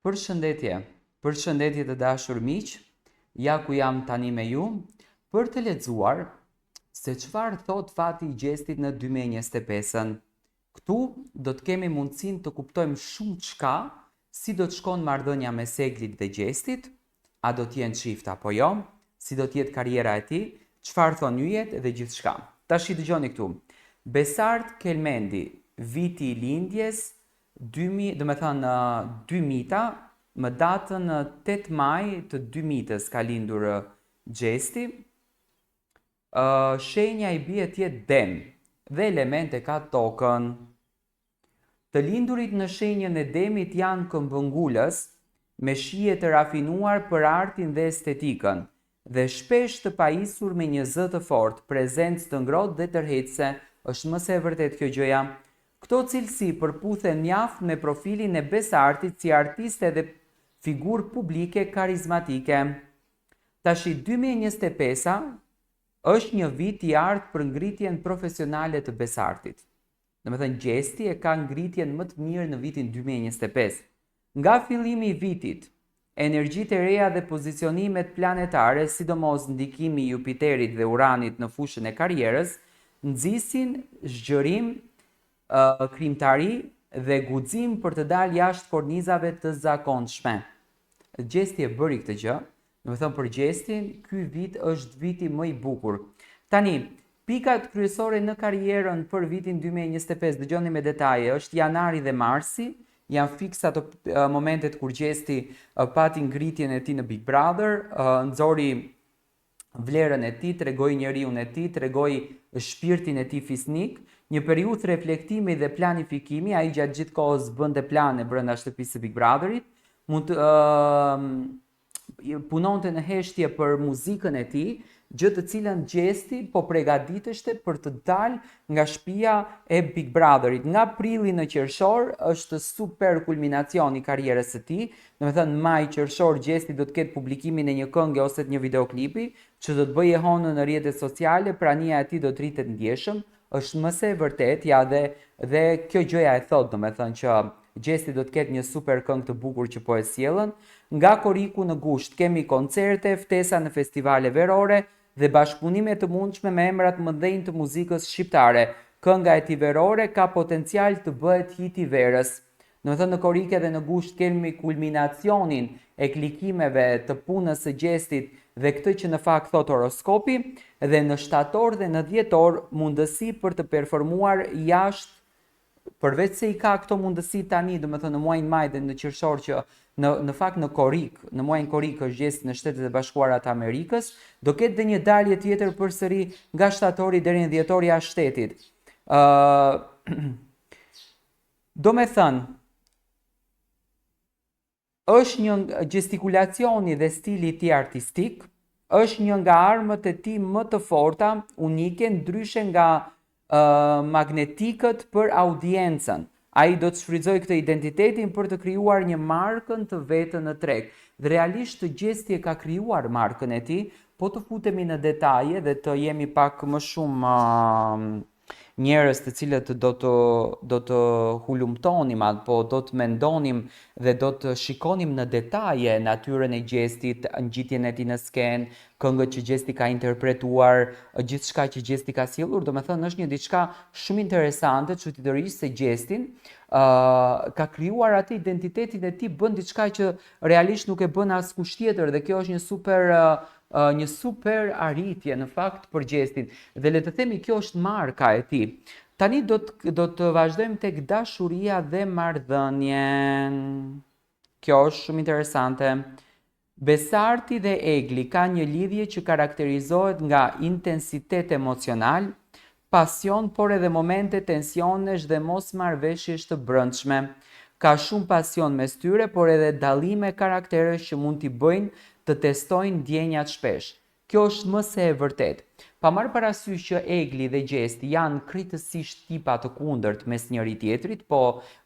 Përshëndetje, përshëndetje të dashur miq, ja ku jam tani me ju për të lexuar se çfarë thot fati i gjestit në 2025-ën. Këtu do të kemi mundësinë të kuptojmë shumë çka, si do të shkon marrëdhënia mes eglit dhe gjestit, a do të jenë çift apo jo, si do të jetë karriera e tij, çfarë thon yjet dhe gjithçka. Tash i dëgjoni këtu. Besart Kelmendi, viti i lindjes 2000, do me thënë 2000, më datën 8 maj të 2000 ka lindur Gjesti. Shenja i bie tjetë dem dhe elemente ka tokën. Të lindurit në shenjën e demit janë këmbëngulës me shije të rafinuar për artin dhe estetikën dhe shpesh të pajisur me një zë të fortë, prezencë të ngrohtë dhe tërheqëse. Është më se e vërtet kjo gjëja. Këto cilësi përputhen mjaft me profilin e besartit si artiste dhe figurë publike karizmatike. Tashi 2025 është një vit i artë për ngritjen profesionale të besartit. Domethënë Gjesti e ka ngritjen më të mirë në vitin 2025. Nga fillimi i vitit, energjitë e reja dhe pozicionimet planetare, sidomos ndikimi i Jupiterit dhe Uranit në fushën e karrierës, nxisin zgjerim, krimtari dhe guxim për të dalë jashtë kornizave të zakonshme. Gjesti e bëri këtë gjë, do të thënë për Gjestin, ky vit është viti më i bukur. Tani, pikat kryesore në karrierën për vitin 2025, dëgjoni me detaje, është janari dhe marsi, janë fiksa ato momentet kur Gjesti pati ngritjen e tij në Big Brother, nxori vlerën e tij, tregoi njeriun e tij, tregoi shpirtin e tij fisnik, një periudhë reflektimi dhe planifikimi, ai gjatë gjithë kohës bënte plane brenda shtëpisë së Big Brotherit, punonte në heshtje për muzikën e tij, gjë të cilën Gjesti po përgatiteshte për të dalë nga shtëpia e Big Brotherit. Nga prilli në qershor është super kulminacioni i karrierës së tij. Domethënë maj qershor Gjesti do të ketë publikimin e një këngë ose të një videoklipi që do të bëjë honën në rrjetet sociale, prania e tij do të rritet ndjeshëm. Është më se vërtet, ja dhe kjo gjëja e thot, domethënë që Gjesti do të ketë një super këngë të bukur që po e sjellën. Nga Koriku në gusht kemi koncerte, ftesa në festivale verore dhe bashkëpunime të mundshme me emrat mëdhenj të muzikës shqiptare. Kënga e tij verore ka potencial të bëhet hit i verës. Domethënë në Korike dhe në gusht kemi kulminacionin e klikimeve të punës së Gjestit dhe këtë që në fakt thot horoskopi, dhe në shtator dhe në dhjetor mundësi për të performuar jashtë, përveç se i ka këto mundësi tani, domethënë në muajin maj dhe në qershor që në fakt në Korik, në muajin Korik është Gjesti në Shtetet e Bashkuara të Amerikës, do ketë dhe një dalje tjetër përsëri nga shtatori deri në dhjetor jashtë shtetit. Domethënë është një gestikulacioni dhe stili i tij artistik, është një nga armët e tij më të forta, unike, ndryshe nga magnetikët për audiencën. Ai do të shfrytëzojë këtë identitetin për të krijuar një markën të vetën në treg. Dhe realisht Gjesti e ka krijuar markën e tij, po të futemi në detaje dhe të jemi pak më shumë njerëz të cilët do të hulumtonim apo do të mendonim dhe do të shikonim në detaje natyrën e Gjestit, ngjitjen e tij në skenë, këngët që Gjesti ka interpretuar, gjithçka që Gjesti ka sjellur, domethënë është një diçka shumë interesante, çuditërisht se Gjestin ka krijuar atë identitetin e tij, bën diçka që realisht nuk e bën askush tjetër dhe kjo është një super arritje në fakt për Gjestin dhe le të themi kjo është marka e tij. Tani do të vazhdojmë tek dashuria dhe marrëdhënien. Kjo është shumë interesante. Besarti dhe egli ka një lidhje që karakterizohet nga intensitet emocional, pasion, por edhe momente tensionesh dhe mosmarrëveshjesh të brendshme. Ka shumë pasion mes tyre, por edhe dallime karakteresh që mund t'i bëjnë të testojnë ndjenjat shpesh. Kjo është më se e vërtet. Pa marrë parasysh që egli dhe Gjesti janë krejtësisht tipa të kundërt mes njëri tjetrit, po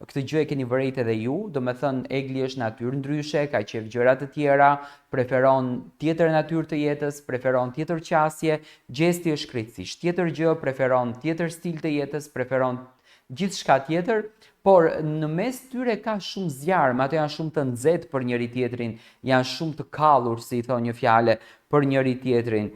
këtë gjë e keni vërejt edhe ju, domethënë egli është natyrë ndryshe, ka qef gjëra të tjera, preferon tjetër natyrë të jetës, preferon tjetër qasje. Gjesti është krejtësisht tjetër gjë, preferon tjetër stil të jetës, preferon gjithçka tjetër, por në mes tyre ka shumë zjarm, ato janë shumë të nxehtë për njëri tjetrin, janë shumë të kallur, si i thonë një fjale, për njëri tjetrin.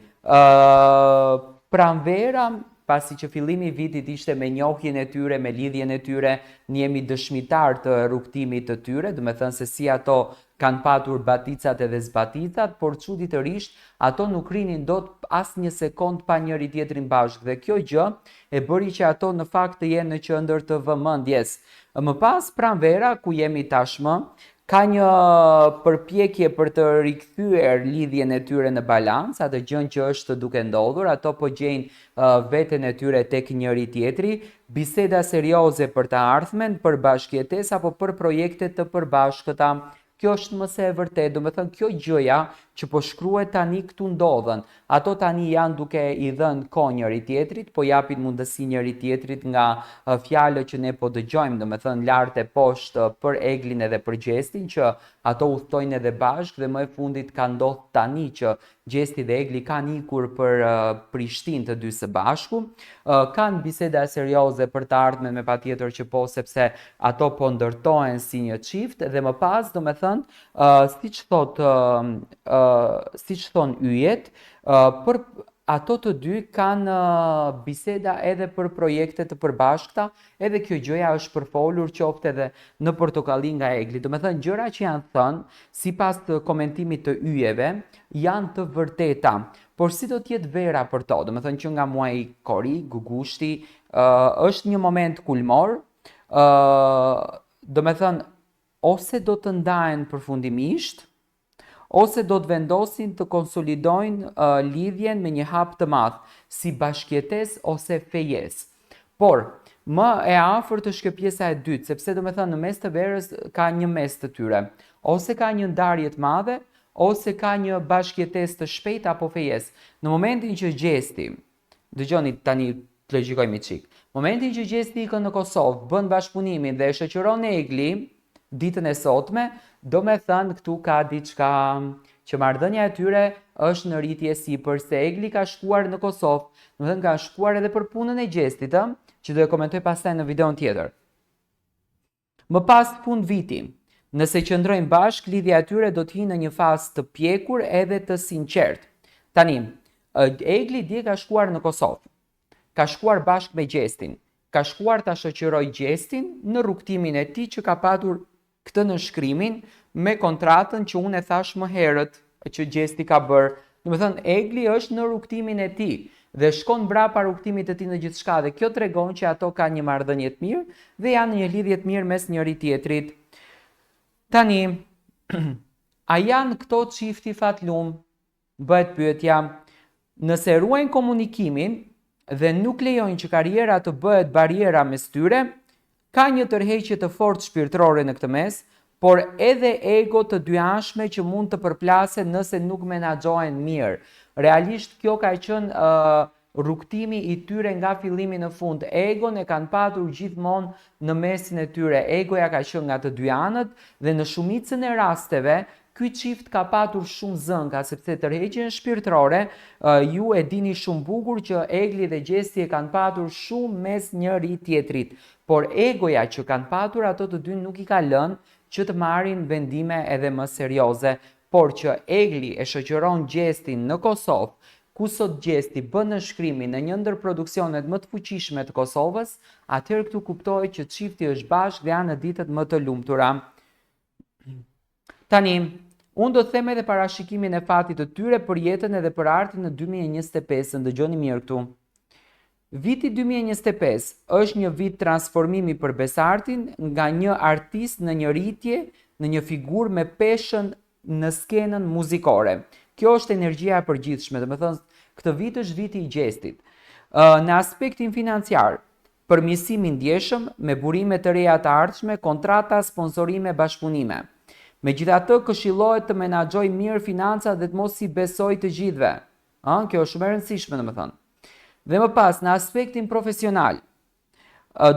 Pranvera, pasi që fillimi i vitit ishte me njohjen e tyre, me lidhjen e tyre, ne jemi dëshmitar të rrugtimit të tyre, do me thënë se si ato kanë patur baticat edhe zbaticat, por çuditërisht ato nuk rinin dot as një sekond pa njëri tjetrin bashkë dhe kjo gjë e bëri që ato në fakt të jenë në qendër të vëmendjes. Më pas pranvera ku jemi tashmë, ka një përpjekje për të rikthyer lidhjen e tyre në balans, atë gjën që është duke ndodhur, ato po gjejnë veten e tyre tek njëri tjetri, biseda serioze për të ardhmen, për bashkëjetesë apo për projekte të përbashkëta. Kjo është më se e vërtet, do me thënë kjo gjëja që po shkruhet tani këtu ndodhen. Ato tani janë duke i dhënë kohë njëri tjetrit, po japin mundësi njëri tjetrit nga fjalët që ne po dëgjojmë, do me thënë lart e poshtë për Eglin edhe për Gjestin, që ato udhtojnë edhe bashkë dhe më e fundit ka ndodhur tani që Gjesti dhe Egli kanë ikur për Prishtinë të dy së bashku. Kanë biseda serioze për të ardhmen me patjetër që po, sepse ato po ndërtohen si një çift dhe më pas, do me thënë, siç thon yjet, për ato të dy kanë biseda edhe për projekte të përbashkëta, edhe kjo gjëja është përfolur qoftë edhe në portokallin nga Egli. Do me thënë, gjëra që janë thënë sipas të komentimit të yjeve janë të vërteta, por si do t'jetë vera për to? Do me thënë që nga muaji Kori, Gugushti, është një moment kulmor, do me thënë, ose do të ndahen përfundimisht, ose do të vendosin të konsolidojnë lidhjen me një hap të madh, si bashkëjetesë ose fejesë. Por, më e afërt është kjo pjesa e dytë, sepse do me thënë në mes të verës ka një mes të tyre. Ose ka një ndarje të madhe, ose ka një bashkëjetesë të shpejtë apo fejesë. Në momentin që Gjesti, dëgjoni tani të logjikojmë çik. Momentin që Gjesti ikën në Kosovë, bën bashkëpunimin dhe e shoqëron Egli ditën e sotme, do me thënë këtu ka diçka që marrëdhënia e tyre është në rritje sipër, se Egli ka shkuar në Kosovë, do me thënë ka shkuar edhe për punën e Gjestit, që do e komentoj pastaj në videon tjetër. Më pas fund viti, nëse qëndrojnë bashkë, lidhja e tyre do të hyjë në një fazë të pjekur edhe të sinqertë. Tani, Egli dje ka shkuar në Kosovë, ka shkuar bashkë me Gjestin, ka shkuar ta shoqëroj Gjestin në rrugtimin e tij që ka patur këtë në shkrimin me kontratën që unë e thash më herët që Gjesti ka bërë. Do me thënë, Egli është në rrugtimin e tij dhe shkon brapa rrugtimit të tij në gjithçka dhe kjo tregon që ato kanë një marrëdhënie të mirë dhe janë një lidhje të mirë mes njëri tjetrit. Tani, a janë këto çifti fatlum? Bëhet pyetja. Nëse ruajnë komunikimin dhe nuk lejojnë që karriera të bëhet bariera mes tyre, ka një tërheqje të fortë shpirtërore në këtë mes, por edhe ego të dyanshme që mund të përplasen nëse nuk menaxhohen mirë. Realisht kjo ka qenë rrugtimi i tyre nga fillimi në fund. Egon e kanë patur gjithmonë në mesin e tyre. Egoja ka qenë nga të dy anët dhe në shumicën e rasteve ky çift ka patur shumë zënka, sepse tërheqjen shpirtërore ju e dini shumë bukur që Egli dhe Gjesti e kanë patur shumë mes njëri tjetrit. Por egoja që kanë patur ato të dy nuk i ka lënë që të marrin vendime edhe më serioze, por që Egli e shoqëron Gjestin në Kosovë, ku sot Gjesti bën nënshkrimin në një ndër produksionet më të fuqishme të Kosovës, atëherë këtu kuptohet që çifti është bashkë dhe janë në ditët më të lumtura. Tani, unë do të them edhe parashikimin e fatit të tyre për jetën edhe për artin në 2025, ndëgjoni mirë këtu. Viti 2025 është një vit transformimi për Besartin nga një artist në një rritje, në një figurë me peshën në skenën muzikore. Kjo është energjia e përgjithshme, do të thënë, këtë vit është viti i Gjestit. Në aspektin financiar, përmirësimi ndjeshëm me burime të reja të ardhshme, kontrata, sponsorime, bashkëpunime. Megjithatë, këshillohet të menaxhoj mirë financat dhe të mos i besoj të gjithëve. Kjo është shumë e rëndësishme, domethënë. Dhe më pas, në aspektin profesional,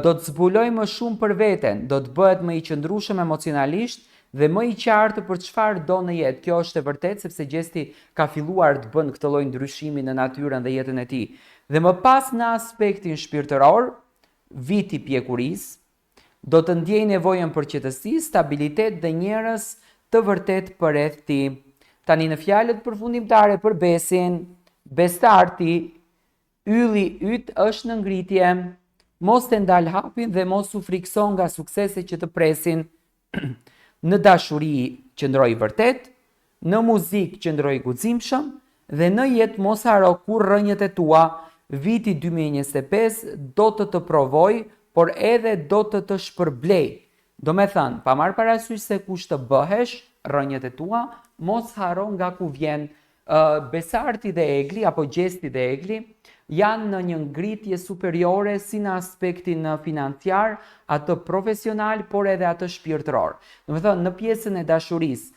do të zbuloj më shumë për veten, do të bëhet më i qëndrueshëm emocionalisht dhe më i qartë për çfarë do në jetë. Kjo është e vërtetë sepse Gjesti ka filluar të bën këtë lloj ndryshimi në natyrën dhe jetën e tij. Dhe më pas, në aspektin shpirtëror, viti pjekurisë, do të ndjej nevojën për qetësi, stabilitet dhe njerëz të vërtet përreth ti. Tani në fjalët përfundimtare për besin, bestarti, ylli yt është në ngritje, mos të ndal hapin dhe mos u frikson nga suksese që të presin. Në dashuri qëndroj vërtet, në muzikë qëndroj guximshëm dhe në jetë mos haro kur rënjët e tua. Viti 2025 do të provoj, por edhe do të shpërblej. Do me thënë, pa marrë parasysh se kush të bëhesh, rënjët e tua, mos haro nga ku vjen. Besarti dhe egli, apo gjesti dhe egli, janë në një ngritje superiore si në aspektin financiar, atë profesional, por edhe atë shpirtëror. Do me thënë, në pjesën e dashurisë,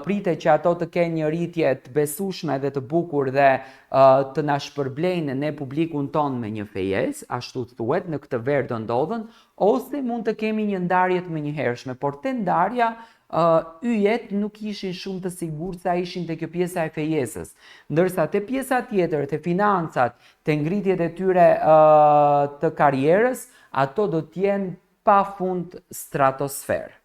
prite që ato të kenë një rritje të besueshme dhe të bukur dhe të na shpërblejnë ne publikun ton me një fejes, ashtu thuhet, në këtë verë do ndodhen, ose mund të kemi një ndarje të menjëhershme, por te ndarja yjet nuk ishin shumë të sigurt sa ishin te kjo pjesa e fejesës, ndërsa te pjesa tjetër, te financat, te ngritjet e tyre të karrierës, ato do t'jenë pafund stratosferë.